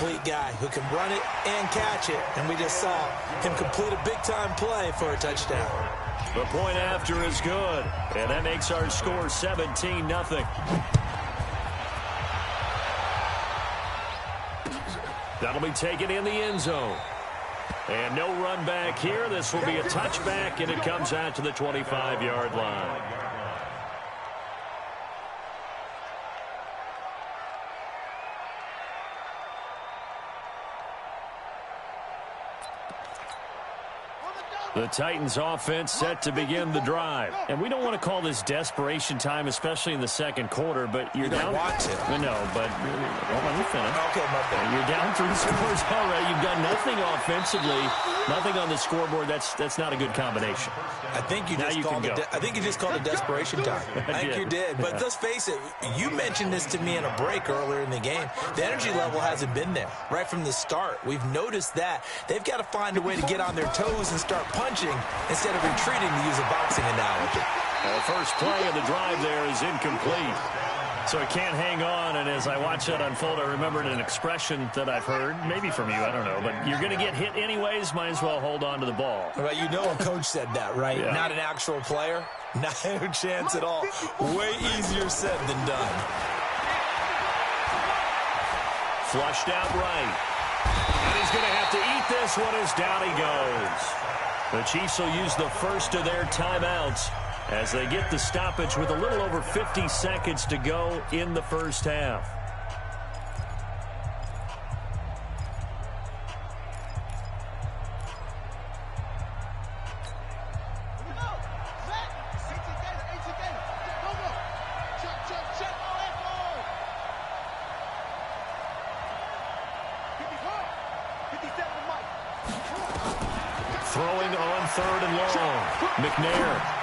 complete guy who can run it and catch it, and we just saw him complete a big-time play for a touchdown. The point after is good, and that makes our score 17-0. That'll be taken in the end zone. And no run back here. This will be a touchback, and it comes out to the 25-yard line. The Titans offense set to begin the drive. And we don't want to call this desperation time, especially in the second quarter, but you're down. Want to. No, but let me finish. Okay, my bad. You're down 3 scores already. You've done nothing offensively, nothing on the scoreboard. That's not a good combination. I think you just called it desperation time. I think you did. But let's face it, you mentioned this to me in a break earlier in the game. The energy level hasn't been there right from the start. We've noticed that. They've got to find a way to get on their toes and start punching instead of retreating, to use a boxing analogy. The first play of the drive there is incomplete. So it can't hang on, and as I watch that unfold, I remembered an expression that I've heard, maybe from you, I don't know, but you're going to get hit anyways, might as well hold on to the ball. Well, you know a coach said that, right? Yeah. Not an actual player. Not a chance at all. Way easier said than done. Flushed out right. And he's going to have to eat this one as down he goes. The Chiefs will use the first of their timeouts as they get the stoppage with a little over 50 seconds to go in the first half. Throwing on 3rd and long. McNair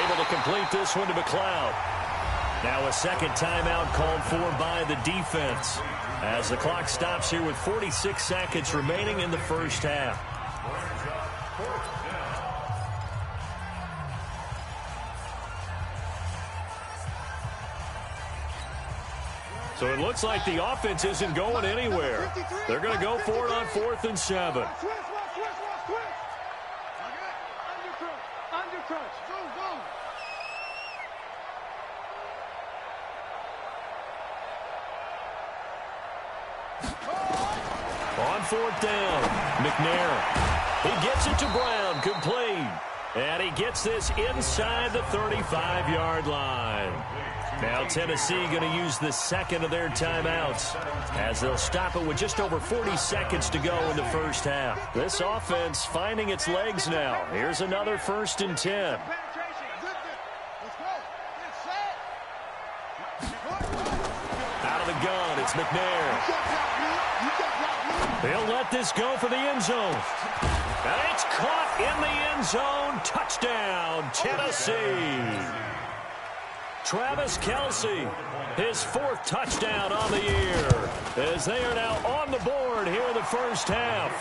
able to complete this one to McLeod. Now a second timeout called for by the defense as the clock stops here with 46 seconds remaining in the first half. So it looks like the offense isn't going anywhere. They're going to go for it on 4th and 7. On 4th down, McNair. He gets it to Brown, complete. And he gets this inside the 35-yard line. Now Tennessee going to use the second of their timeouts as they'll stop it with just over 40 seconds to go in the first half. This offense finding its legs now. Here's another 1st and 10. Out of the gun, it's McNair. They'll let this go for the end zone. And it's caught in the end zone. Touchdown, Tennessee. Travis Kelce, his 4th touchdown on the year, as they are now on the board here in the first half.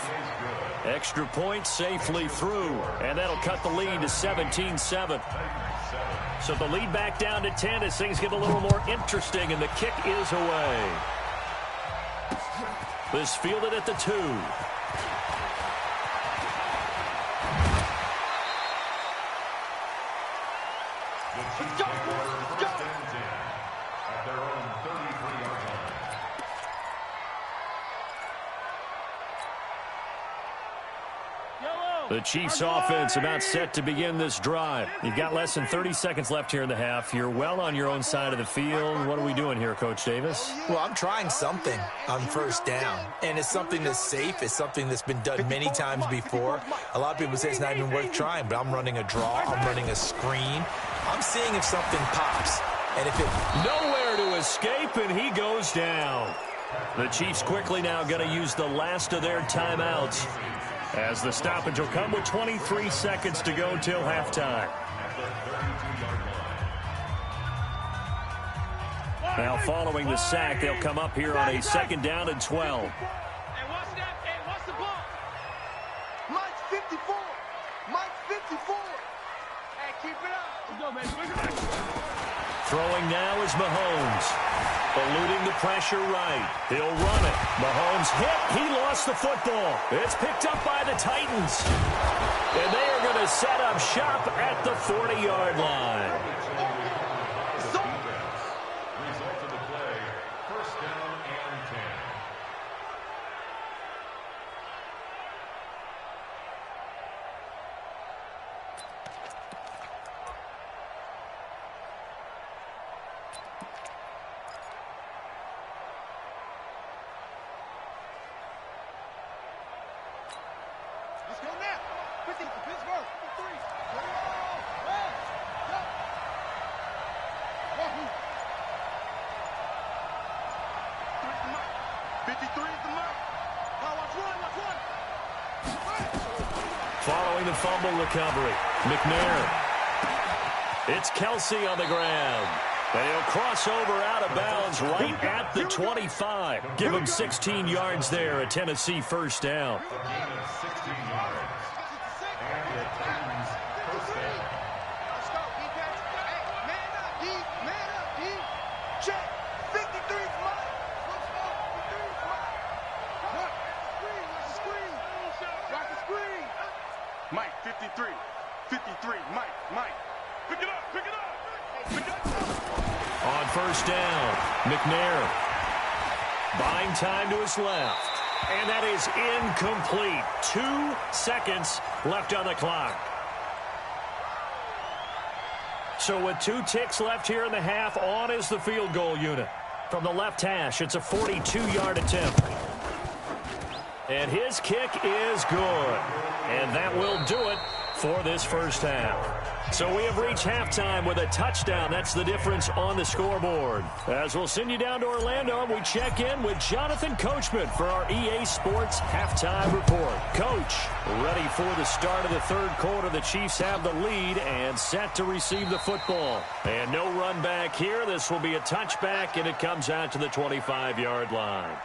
Extra point safely through, and that'll cut the lead to 17-7. So the lead back down to 10 as things get a little more interesting, and the kick is away. This fielded at the 2. The Chiefs offense about set to begin this drive. You've got less than 30 seconds left here in the half. You're well on your own side of the field. What are we doing here, Coach Davis? Well, I'm trying something on 1st down, and it's something that's safe. It's something that's been done many times before. A lot of people say it's not even worth trying, but I'm running a draw. I'm running a screen. I'm seeing if something pops. And if it... Nowhere to escape, and he goes down. The Chiefs quickly now going to use the last of their timeouts, as the stoppage will come with 23 seconds to go till halftime. Now following the sack, they'll come up here on a 2nd down and 12. Hey, watch that. Hey, watch the ball. Mike's 54. Mike's 54. Hey, keep it up. Let's go, man. Throwing now is Mahomes. Eluding the pressure right. He'll run it. Mahomes hit. He lost the football. It's picked up by the Titans. And they are going to set up shop at the 40-yard line. Result of the play, first down and 10. Let's go now. 50 to Pittsburgh. 3. 53 is the mark. Now watch one. Following the fumble recovery, McNair. It's Kelsey on the ground. And he'll cross over out of bounds right at the 25. Give him 16 yards there, a Tennessee first down. 16 yards. And the Titans first down. Let's go, defense. Hey, man up, D. Check. 53 is mine. Let's go. 53 is mine. Watch the screen. Watch the screen. Mike, 53. 53. Mike. Pick it up. Pick it up. On first down, McNair buying time to his left. And that is incomplete. 2 seconds left on the clock. So with 2 ticks left here in the half, on is the field goal unit. From the left hash, it's a 42-yard attempt. And his kick is good. And that will do it for this first half. So we have reached halftime with a touchdown. That's the difference on the scoreboard. As we'll send you down to Orlando, we check in with Jonathan Coachman for our EA Sports Halftime Report. Coach, ready for the start of the third quarter. The Chiefs have the lead and set to receive the football. And no run back here. This will be a touchback, and it comes out to the 25-yard line.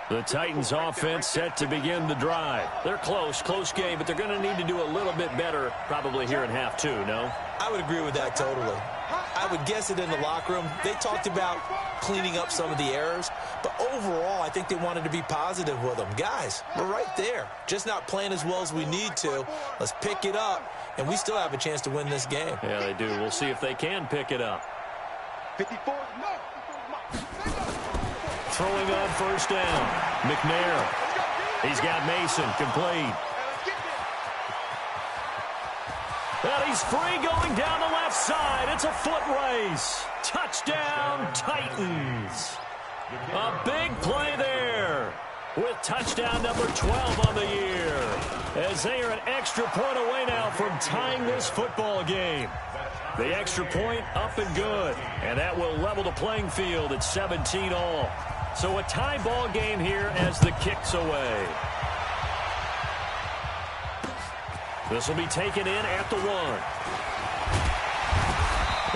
The Titans offense set to begin the drive. They're close game, but they're going to need to do a little bit better probably here in half 2, no? I would agree with that totally. I would guess it in the locker room. They talked about cleaning up some of the errors, but overall, I think they wanted to be positive with them. Guys, we're right there. Just not playing as well as we need to. Let's pick it up, and we still have a chance to win this game. Yeah, they do. We'll see if they can pick it up. 54. Throwing on first down. McNair. He's got Mason complete. And he's free going down the left side. It's a foot race. Touchdown, Titans. A big play there with touchdown number 12 on the year. As they are an extra point away now from tying this football game. The extra point up and good. And that will level the playing field at 17 all. So a tie ball game here as the kick's away. This will be taken in at the 1.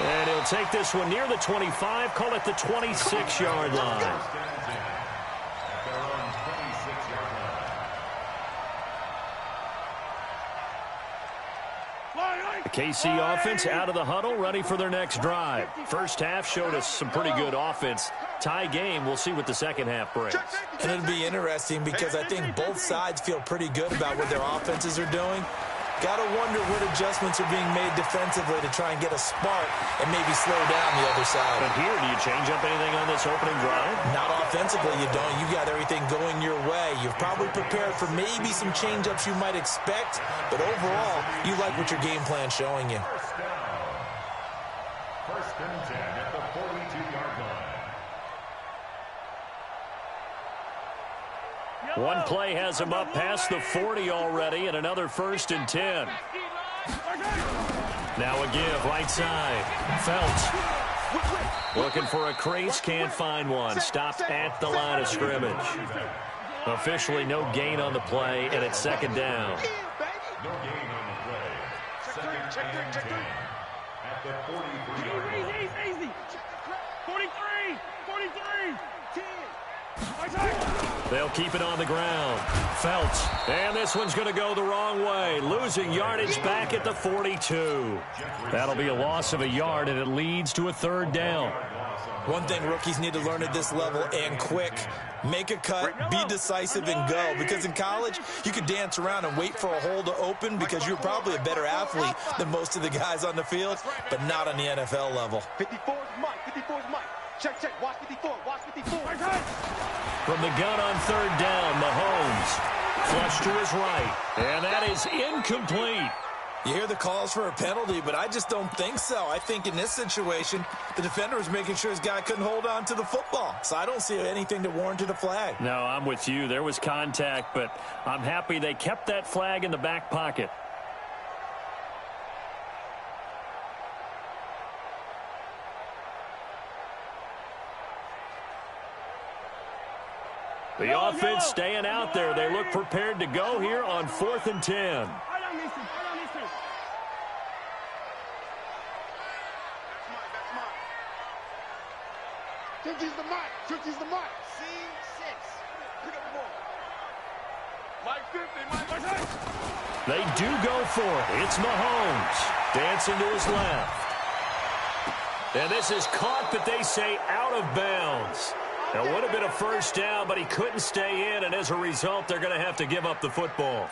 And he'll take this one near the 25, call it the 26-yard line. The KC offense out of the huddle, ready for their next drive. First half showed us some pretty good offense. Tie game, we'll see what the second half brings. And it'll be interesting because I think both sides feel pretty good about what their offenses are doing. Got to wonder what adjustments are being made defensively to try and get a spark and maybe slow down the other side. But here, do you change up anything on this opening drive? Not offensively, you don't. You got everything going your way. You've probably prepared for maybe some change-ups you might expect, but overall, you like what your game plan's showing you. First and 10 at the 42-yard line. One play has him up past the 40 already, and another first and 10. Now a give, right side. Phelps looking for a crease, can't find one. Stopped at the line of scrimmage. Officially no gain on the play, and it's second down. No gain on the play. Second and 10 at the 43-yard line. Easy. 43. 10. They'll keep it on the ground. Felts. And this one's going to go the wrong way. Losing yardage back at the 42. That'll be a loss of a yard, and it leads to a third down. One thing rookies need to learn at this level, and quick, make a cut, be decisive, and go. Because in college, you could dance around and wait for a hole to open because you're probably a better athlete than most of the guys on the field, but not on the NFL level. 54 is Mike. 54 is Mike. Check, check. Watch 54. Watch 54. From the gun on third down, Mahomes. Flush to his right. And that is incomplete. You hear the calls for a penalty, but I just don't think so. I think in this situation, the defender was making sure his guy couldn't hold on to the football. So I don't see anything that warranted a flag. No, I'm with you. There was contact, but I'm happy they kept that flag in the back pocket. The offense staying out there. They look prepared to go here on 4th and 10. Turkey's the mic. Turkey's the mic. C6. Pick up the ball. Mike 50. Mike 50. They do go for it. It's Mahomes. Dancing to his left. And this is caught, but they say out of bounds. It would have been a first down, but he couldn't stay in, and as a result, they're going to have to give up the football.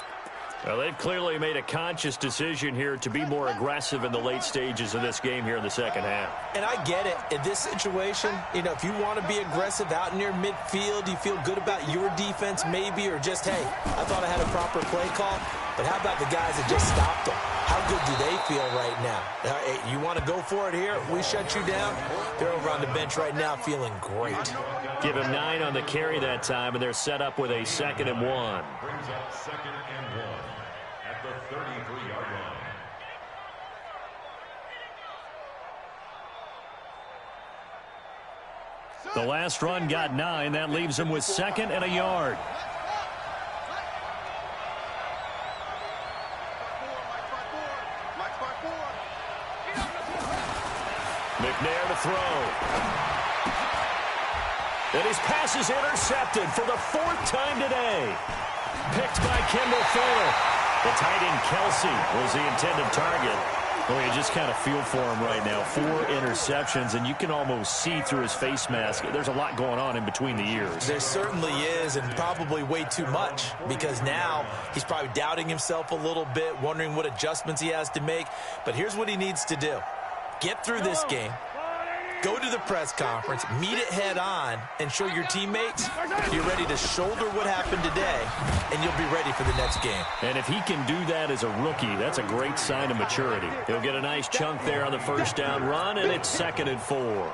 Well, they've clearly made a conscious decision here to be more aggressive in the late stages of this game here in the second half. And I get it. In this situation, you know, if you want to be aggressive out near midfield, you feel good about your defense maybe, or just, hey, I thought I had a proper play call. But how about the guys that just stopped them? How good do they feel right now? You want to go for it here? We shut you down. They're over on the bench right now feeling great. Give him 9 on the carry that time, and they're set up with a 2nd and 1. Brings up 2nd and 1 at the 33-yard line. The last run got 9. That leaves him with 2nd and a yard. McNair to throw. And his pass is intercepted for the 4th time today. Picked by Kendall Fuller. The tight end Kelsey was the intended target. Well, you just kind of feel for him right now. 4 interceptions, and you can almost see through his face mask. There's a lot going on in between the ears. There certainly is, and probably way too much, because now he's probably doubting himself a little bit, wondering what adjustments he has to make. But here's what he needs to do. Get through this game. Go to the press conference, meet it head on, and show your teammates you're ready to shoulder what happened today, and you'll be ready for the next game. And if he can do that as a rookie, that's a great sign of maturity. He'll get a nice chunk there on the first down run, and it's 2nd and 4.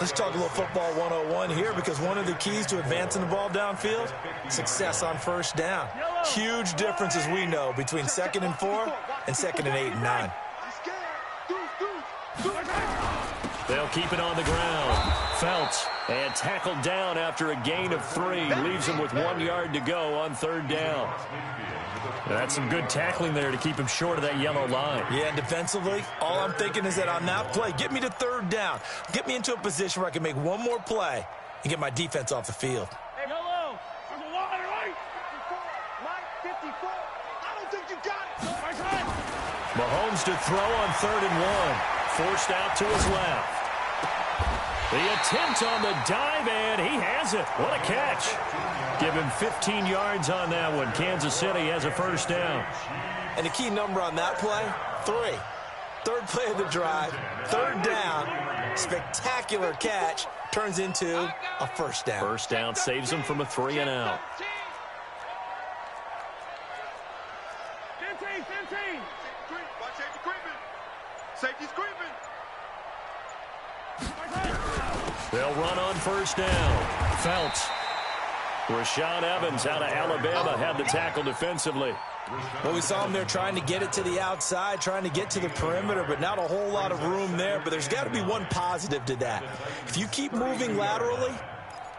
Let's talk a little football 101 here, because one of the keys to advancing the ball downfield, success on first down. Huge difference, as we know, between 2nd and 4 and 2nd and 8 and 9. They'll keep it on the ground. Felts, and tackled down after a gain of 3. Leaves him with 1 yard to go on 3rd down. That's some good tackling there to keep him short of that yellow line. Yeah, and defensively, all I'm thinking is that on that play, get me to 3rd down. Get me into a position where I can make one more play and get my defense off the field. Hey, yellow. There's a line right. 54. Mike 54. I don't think you got it. Mahomes to throw on 3rd and 1. Forced out to his left. The attempt on the dive, and he has it. What a catch. Give him 15 yards on that one. Kansas City has a first down. And the key number on that play, 3. 3rd play of the drive, 3rd down, spectacular catch, turns into a first down. First down saves him from a 3 and out. 15. Watch safety creeping. Safety's creeping. They'll run on first down. Felts. Rashaan Evans out of Alabama had the tackle defensively. Well, we saw him there trying to get it to the outside, trying to get to the perimeter, but not a whole lot of room there. But there's got to be one positive to that. If you keep moving laterally,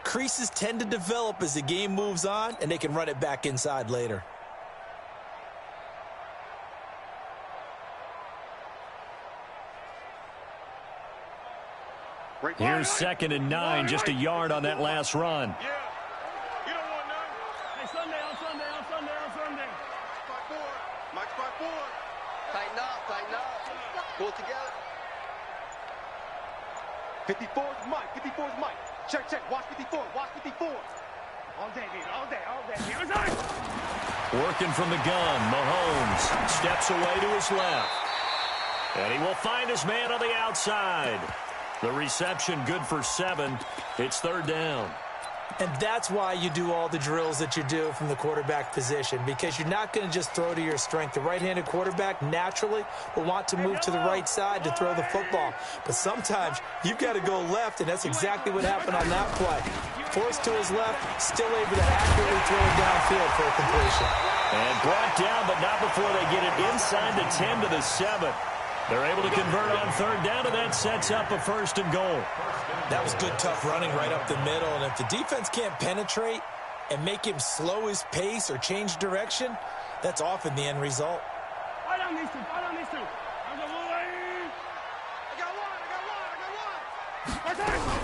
creases tend to develop as the game moves on, and they can run it back inside later. Here's 2nd and 9, just a yard on that last run. Yeah. You don't want 54 is Mike. 54 is Mike. Check, check. Watch 54. Watch 54. All day, baby. All day, all day. Working from the gun, Mahomes steps away to his left. And he will find his man on the outside. The reception good for 7. It's 3rd down. And that's why you do all the drills that you do from the quarterback position, because you're not going to just throw to your strength. The right-handed quarterback naturally will want to move to the right side to throw the football. But sometimes you've got to go left, and that's exactly what happened on that play. Forced to his left, still able to accurately throw it downfield for a completion. And brought down, but not before they get it inside the 10 to the 7. They're able to convert on 3rd down, and that sets up a 1st and goal. That was good, tough running right up the middle. And if the defense can't penetrate and make him slow his pace or change direction, that's often the end result. I got one.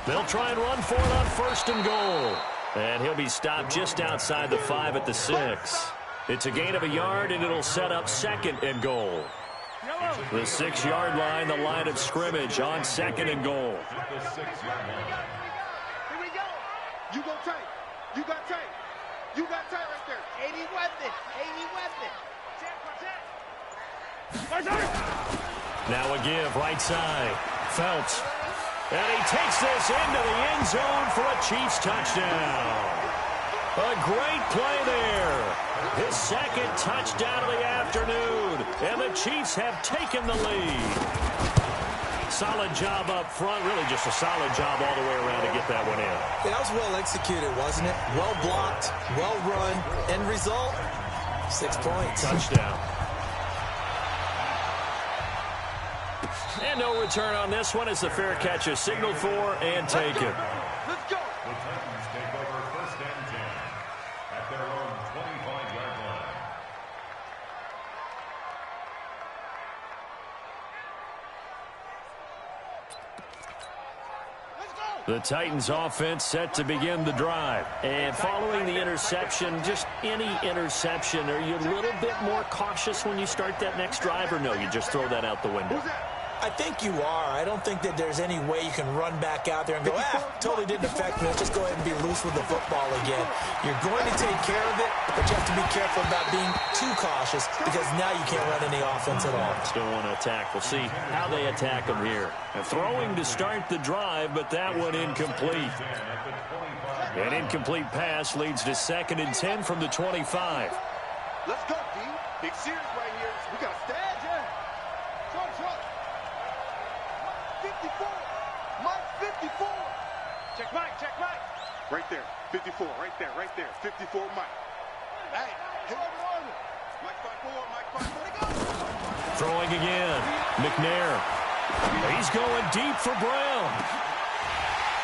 They'll try and run for it on 1st and goal. And he'll be stopped just outside the 5 at the 6. It's a gain of a yard, and it'll set up 2nd and goal. The 6-yard line, the line of scrimmage on 2nd and goal. Here we go. You go tight. You got tight. You got tight right there. 80 weapon. 80 weapon. Now a give right side. Phelps. And he takes this into the end zone for a Chiefs touchdown. A great play there. His 2nd touchdown of the afternoon. And the Chiefs have taken the lead. Solid job up front. Really just a solid job all the way around to get that one in. Yeah, that was well executed, wasn't it? Well blocked, well run. End result, 6 points. Touchdown. And no return on this one as the fair catch is signaled for and taken. Let's go. The Titans take over 1st and 10 at their own 25-yard line. The Titans offense set to begin the drive. And following the interception, just any interception, are you a little bit more cautious when you start that next drive, or no, you just throw that out the window? I think you are. I don't think that there's any way you can run back out there and go, totally didn't affect me. Let's just go ahead and be loose with the football again. You're going to take care of it, but you have to be careful about being too cautious because now you can't run any offense at all. Still want to attack. We'll see how they attack them here. And throwing to start the drive, but that one incomplete. An incomplete pass leads to 2nd and 10 from the 25. Let's go, D. Big series right here. We got a stab, yeah. Truck. 54. Mike 54. Check Mike. Right there. 54. Right there. 54 Mike. Hey, hit over. Mike 5-4. Throwing again. McNair. He's going deep for Brown.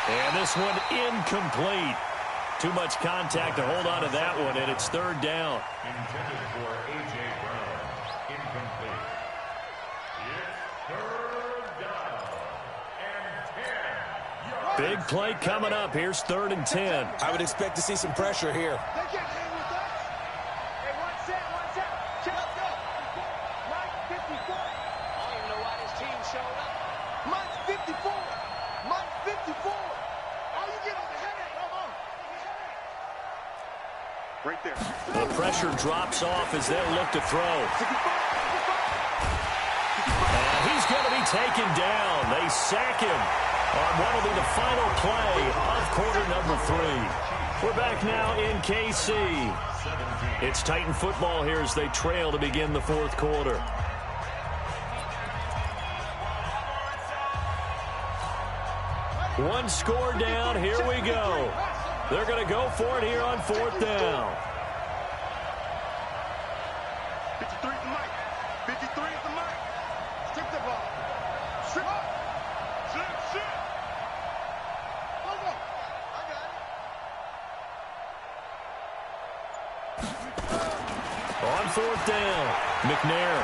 And this one incomplete. Too much contact to hold on to that one, and it's 3rd down. Intended for A.J. Brown. Incomplete. It's 3rd down and 10. Big play coming up. Here's 3rd and 10. I would expect to see some pressure here. They can't hang with us. Hey, one set. Check. Let's go. Mike 54. I don't even know why this team showed up. Mike 54. Mike 54. All you get is a headache. Come on. Right there. The pressure drops off as they'll look to throw. And he's going to be taken down. They sack him on what will be the final play of quarter number 3. We're back now in KC. It's Titan football here as they trail to begin the 4th quarter. One score down. Here we go. They're going to go for it here on 4th down. 53 is the Mike. 53 is the Mike. Strip the ball. Strip up. Strip. Hold on. I got it. On 4th down, McNair.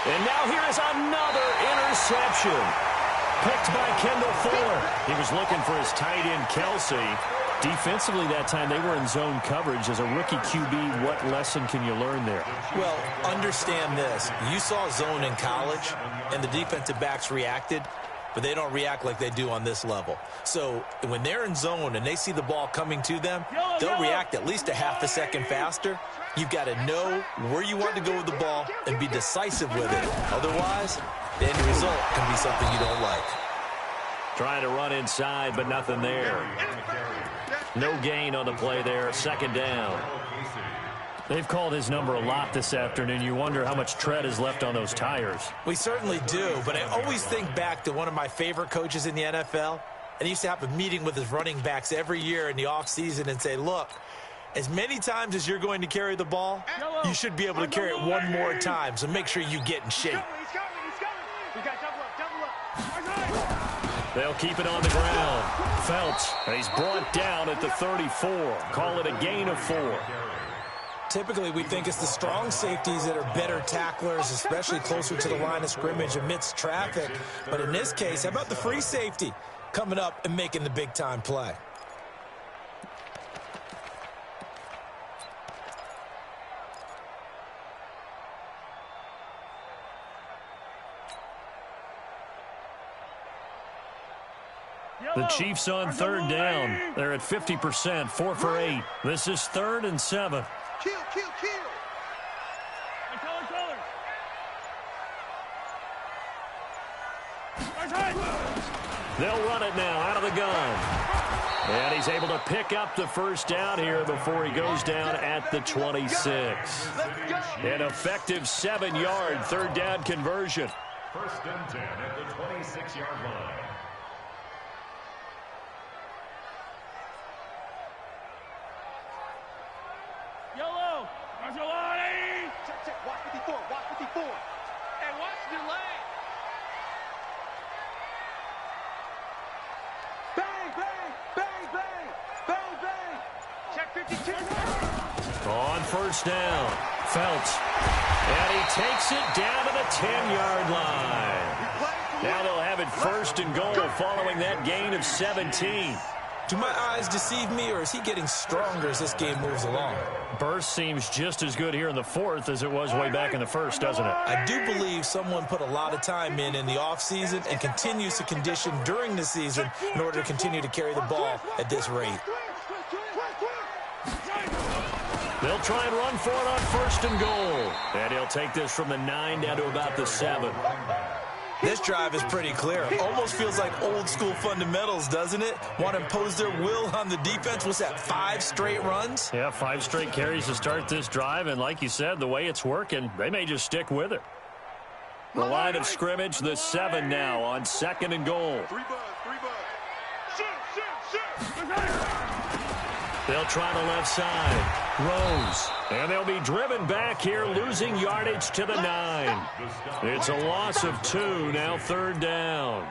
And now here is another interception. Picked by Kendall Fuller. He was looking for his tight end, Kelsey. Defensively that time, they were in zone coverage. As a rookie QB, what lesson can you learn there? Well, understand this. You saw zone in college, and the defensive backs reacted, but they don't react like they do on this level. So when they're in zone and they see the ball coming to them, they'll react at least a half a second faster. You've got to know where you want to go with the ball and be decisive with it. Otherwise, the end result can be something you don't like. Trying to run inside, but nothing there. No gain on the play there. Second down. They've called his number a lot this afternoon. You wonder how much tread is left on those tires. We certainly do, but I always think back to one of my favorite coaches in the NFL, and he used to have a meeting with his running backs every year in the offseason and say, look, as many times as you're going to carry the ball, you should be able to carry it one more time, so make sure you get in shape. They'll keep it on the ground. Phelps, and he's brought down at the 34. Call it a gain of 4. Typically, we think it's the strong safeties that are better tacklers, especially closer to the line of scrimmage amidst traffic. But in this case, how about the free safety coming up and making the big-time play? The Chiefs on third down. They're at 50%, 4 for 8. This is 3rd and 7. Kill, kill, kill. They'll run it now out of the gun. And he's able to pick up the first down here before he goes down at the 26. An effective 7-yard third down conversion. 1st and 10 at the 26-yard line. Yellow. Marjolani. Check, check. Watch 54. Watch 54. And watch the lane. Bang, bang, bang, bang, bang, bang. Check 52. On first down, Phelps. And he takes it down to the 10-yard line. Now they'll have it 1st and goal following that gain of 17. Do my eyes deceive me, or is he getting stronger as this game moves along? Burst seems just as good here in the 4th as it was way back in the 1st, doesn't it? I do believe someone put a lot of time in the offseason and continues to condition during the season in order to continue to carry the ball at this rate. They'll try and run for it on 1st and goal. And he'll take this from the 9 down to about the 7. This drive is pretty clear. Almost feels like old school fundamentals, doesn't it? Want to impose their will on the defense. What's that, 5 straight runs? Yeah, 5 straight carries to start this drive. And like you said, the way it's working, they may just stick with it. The line of scrimmage, the 7 now on 2nd and goal. 3 bucks, 3 bucks. Shoot. They'll try the left side. Rose. And they'll be driven back here, losing yardage to the 9. It's a loss of 2, now 3rd down.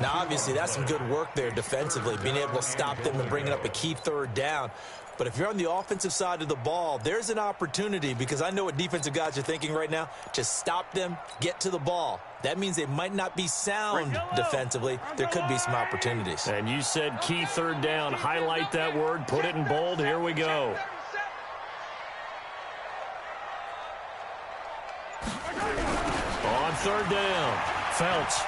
Now, obviously, that's some good work there defensively, being able to stop them and bringing up a key 3rd down. But if you're on the offensive side of the ball, there's an opportunity, because I know what defensive guys are thinking right now. Just stop them, get to the ball. That means they might not be sound defensively. There could be some opportunities. And you said key 3rd down. Highlight that word. Put it in bold. Here we go. On 3rd down, Phelps.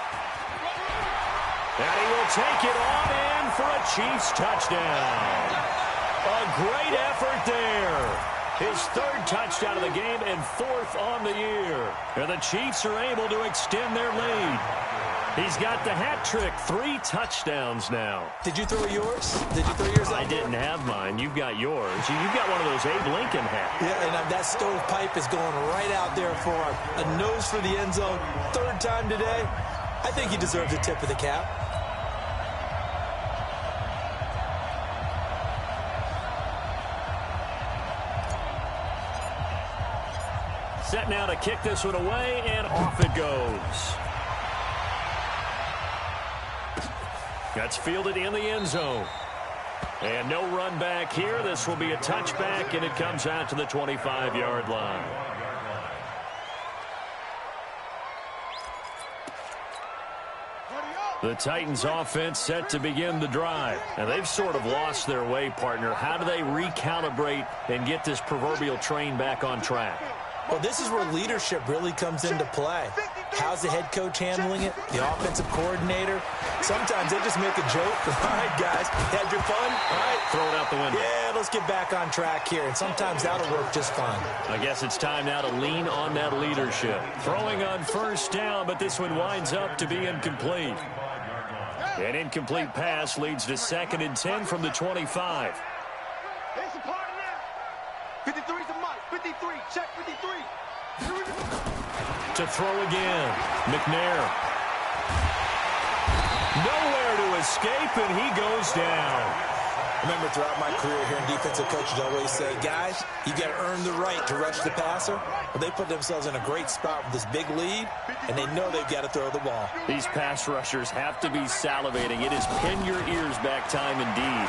And he will take it on in for a Chiefs touchdown. A great effort there. His 3rd touchdown of the game and 4th on the year. And the Chiefs are able to extend their lead. He's got the hat trick, 3 touchdowns now. Did you throw yours? Did you throw yours out? I didn't have mine. You've got yours. You've got one of those Abe Lincoln hats. Yeah, and that stovepipe is going right out there for him. A nose for the end zone. 3rd time today. I think he deserves a tip of the cap. Set now to kick this one away, and off it goes. That's fielded in the end zone. And no run back here. This will be a touchback, and it comes out to the 25-yard line. The Titans offense set to begin the drive. And they've sort of lost their way, partner. How do they recalibrate and get this proverbial train back on track? Well, this is where leadership really comes into play. How's the head coach handling it? The offensive coordinator? Sometimes they just make a joke. All right, guys, had your fun? All right. Throw it out the window. Yeah, let's get back on track here. And sometimes that'll work just fine. I guess it's time now to lean on that leadership. Throwing on first down, but this one winds up to be incomplete. An incomplete pass leads to 2nd and 10 from the 25. It's a party now. 53's a mic. 53. Check 53. To throw again. McNair. Nowhere to escape, and he goes down. Remember, throughout my career here in defensive coaches, I always say, guys, you got to earn the right to rush the passer. Well, they put themselves in a great spot with this big lead, and they know they've got to throw the ball. These pass rushers have to be salivating. It is pin your ears back time indeed.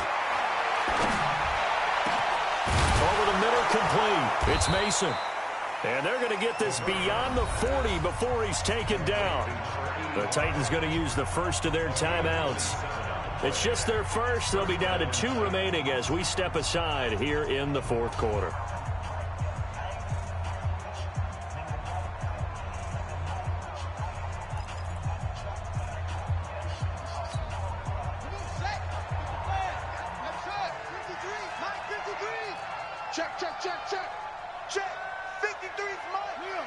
Over the middle, complete. It's Mason. And they're going to get this beyond the 40 before he's taken down. The Titans going to use the first of their timeouts. It's just their first. They'll be down to 2 remaining as we step aside here in the 4th quarter. Check, check, check, check. Check. 53's mine.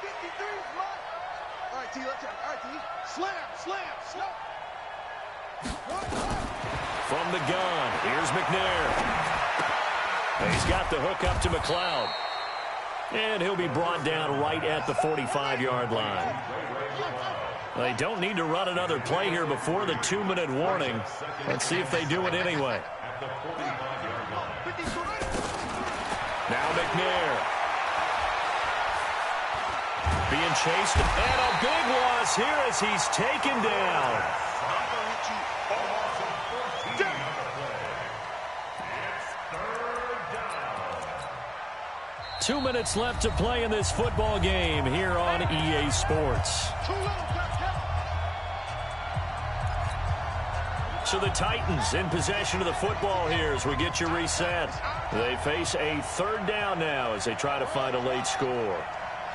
53's mine. All right, T, let's check. All right, T. Slam, slam, slam. From the gun, here's McNair. He's got the hook up to McLeod. And he'll be brought down right at the 45-yard line. They don't need to run another play here before the 2-minute warning. Let's see if they do it anyway. Now McNair. Being chased, and a big loss here as he's taken down. 2 minutes left to play in this football game here on EA Sports. So the Titans in possession of the football here as we get you reset. They face a 3rd down now as they try to find a late score.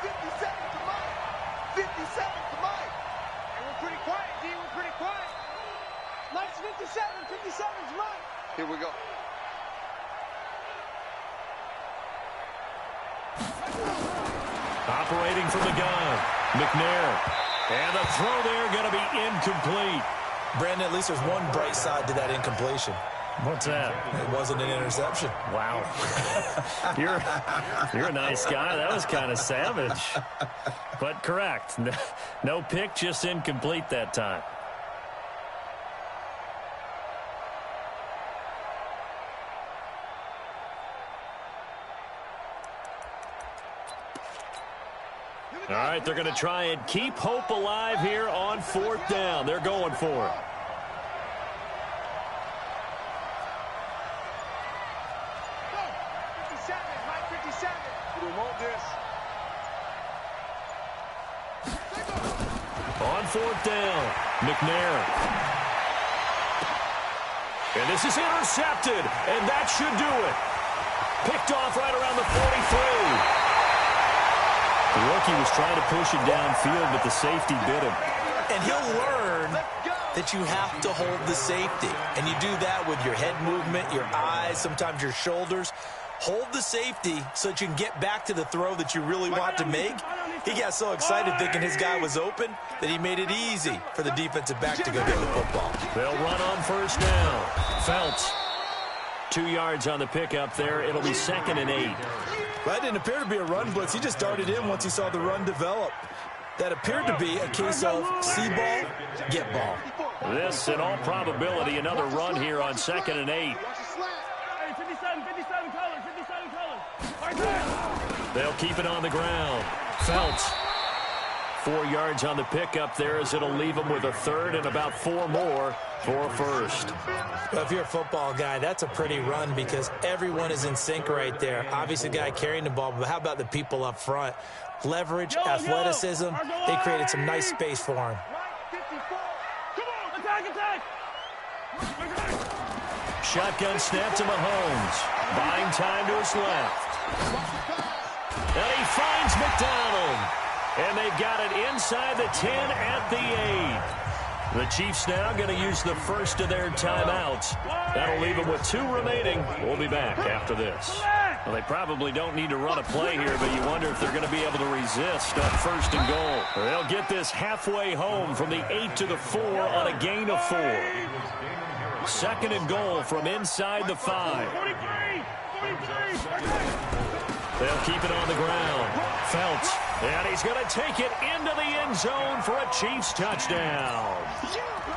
57 to Mike. 57 to Mike. And we're pretty quiet, D. We're pretty quiet. Mike's 57. 57's Mike. Here we go. Operating from the gun, McNair. And the throw there going to be incomplete. Brandon, at least there's one bright side to that incompletion. What's that? It wasn't an interception. Wow. You're a nice guy. That was kind of savage. But correct. No pick, just incomplete that time. All right, they're going to try and keep hope alive here on 4th down. They're going for it. Go. 57, Mike 57. We want this. On 4th down, McNair. And this is intercepted, and that should do it. Picked off right around the 43. The rookie was trying to push it downfield, but the safety bit him. And he'll learn that you have to hold the safety. And you do that with your head movement, your eyes, sometimes your shoulders. Hold the safety so that you can get back to the throw that you really want to make. He got so excited thinking his guy was open that he made it easy for the defensive back to go get the football. They'll run on 1st down. Phelps. 2 yards on the pickup there. It'll be 2nd and 8. Well, that didn't appear to be a run blitz. He just darted in once he saw the run develop. That appeared to be a case of see ball, get ball. This, in all probability, another run here on 2nd and 8. 57 colors. They'll keep it on the ground. Phelps. 4 yards on the pickup there as it'll leave them with a 3rd and about 4 more for a 1st. Well, if you're a football guy, that's a pretty run because everyone is in sync right there. Obviously, the guy carrying the ball, but how about the people up front? Leverage, athleticism, they created some nice space for him. Shotgun snap to Mahomes. Buying time to his left. And he finds McDonald. And they got it inside the 10 at the 8. The Chiefs now going to use the first of their timeouts. That'll leave them with 2 remaining. We'll be back after this. Well, they probably don't need to run a play here, but you wonder if they're going to be able to resist on 1st and goal. They'll get this halfway home from the 8 to the 4 on a gain of 4. 2nd and goal from inside the 5. They'll keep it on the ground. Felts, and he's going to take it into the end zone for a Chiefs touchdown.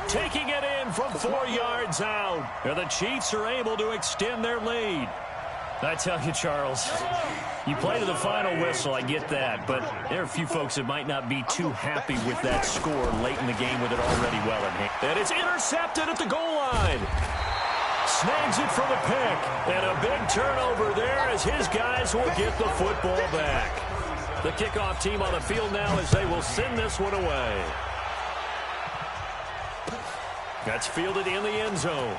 Taking it in from 4 yards out. And the Chiefs are able to extend their lead. I tell you, Charles, you play to the final whistle, I get that, but there are a few folks that might not be too happy with that score late in the game with it already well in hand. And it's intercepted at the goal line. Snags it for the pick, and a big turnover there as his guys will get the football back. The kickoff team on the field now as they will send this one away. That's fielded in the end zone.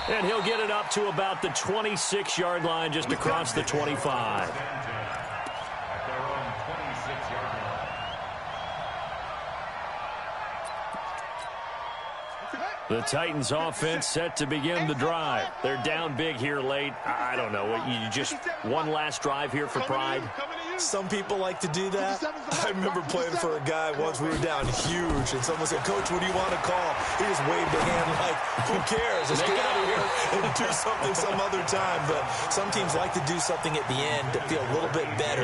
And he'll get it up to about the 26-yard line just across the 25. The Titans offense set to begin the drive. They're down big here late. I don't know. You just one last drive here for pride? Some people like to do that. I remember playing for a guy once. We were down huge, and someone said, "Coach, what do you want to call?" He just waved a hand like, "Who cares? Let's get out of here and do something some other time." But some teams like to do something at the end to feel a little bit better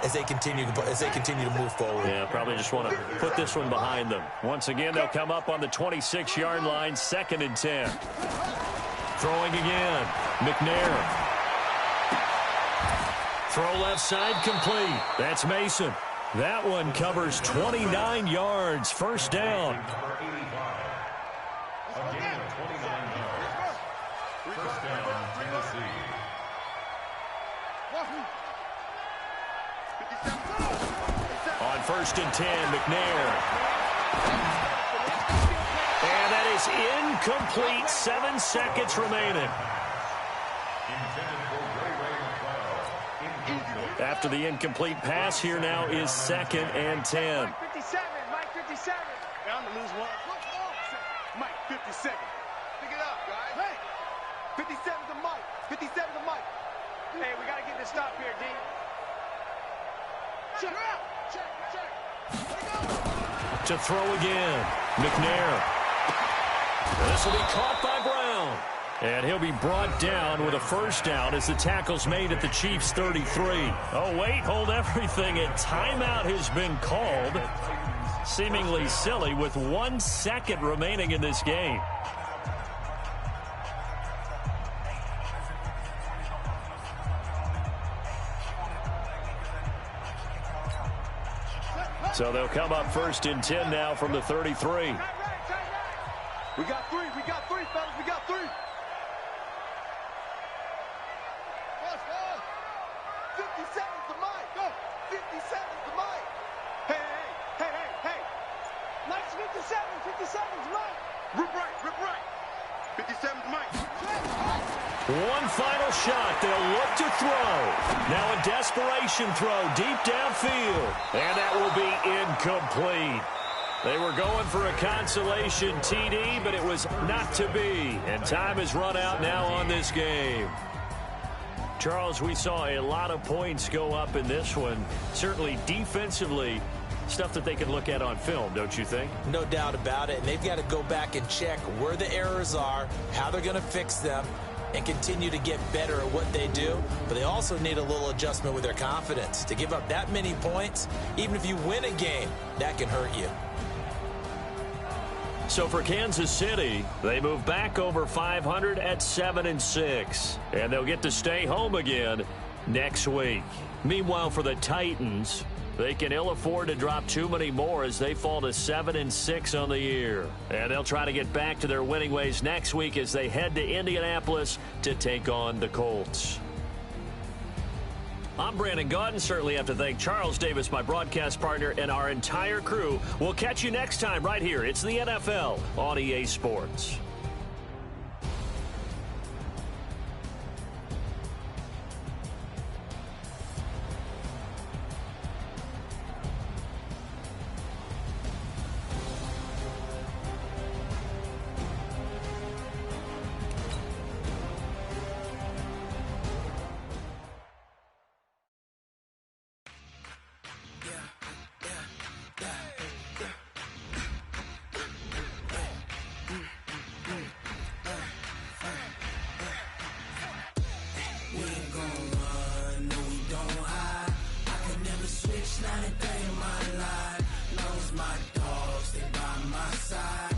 as they continue to move forward. Yeah, probably just want to put this one behind them. Once again, they'll come up on the 26-yard line, 2nd and 10. Throwing again, McNair. Throw left side complete. That's Mason. That one covers 29 yards. 1st down. A gain of 29 yards. 1st down, Tennessee. On 1st and 10, McNair. And that is incomplete. 7 seconds remaining. After the incomplete pass, here now is 2nd and 10. Mike 57, Mike 57. Down to lose one. Mike 57. Pick it up, guys. Hey, 57 to Mike. 57 to Mike. Hey, we got to get this stop here, D. Check out. Check. To throw again, McNair. This will be caught by Brown. And he'll be brought down with a 1st down as the tackle's made at the Chiefs' 33. Oh, wait, hold everything. A timeout has been called. Seemingly silly with 1 second remaining in this game. So they'll come up 1st and 10 now from the 33. We got three, fellas, we got 3. 57 to Mike. Go. 57 to Mike. Hey. Nice 57 to Mike. Rip right. 57 to Mike. One final shot. They'll look to throw. Now a desperation throw deep downfield. And that will be incomplete. They were going for a consolation TD, but it was not to be. And time has run out now on this game. Charles, we saw a lot of points go up in this one. Certainly defensively, stuff that they can look at on film, don't you think? No doubt about it. And they've got to go back and check where the errors are, how they're going to fix them, and continue to get better at what they do. But they also need a little adjustment with their confidence. To give up that many points, even if you win a game, that can hurt you. So for Kansas City, they move back over 500 at 7-6. And they'll get to stay home again next week. Meanwhile, for the Titans, they can ill afford to drop too many more as they fall to 7-6 on the year. And they'll try to get back to their winning ways next week as they head to Indianapolis to take on the Colts. I'm Brandon Gaudin. Certainly have to thank Charles Davis, my broadcast partner, and our entire crew. We'll catch you next time right here. It's the NFL on EA Sports. Not a day in my life. Knows my dogs, they by my side.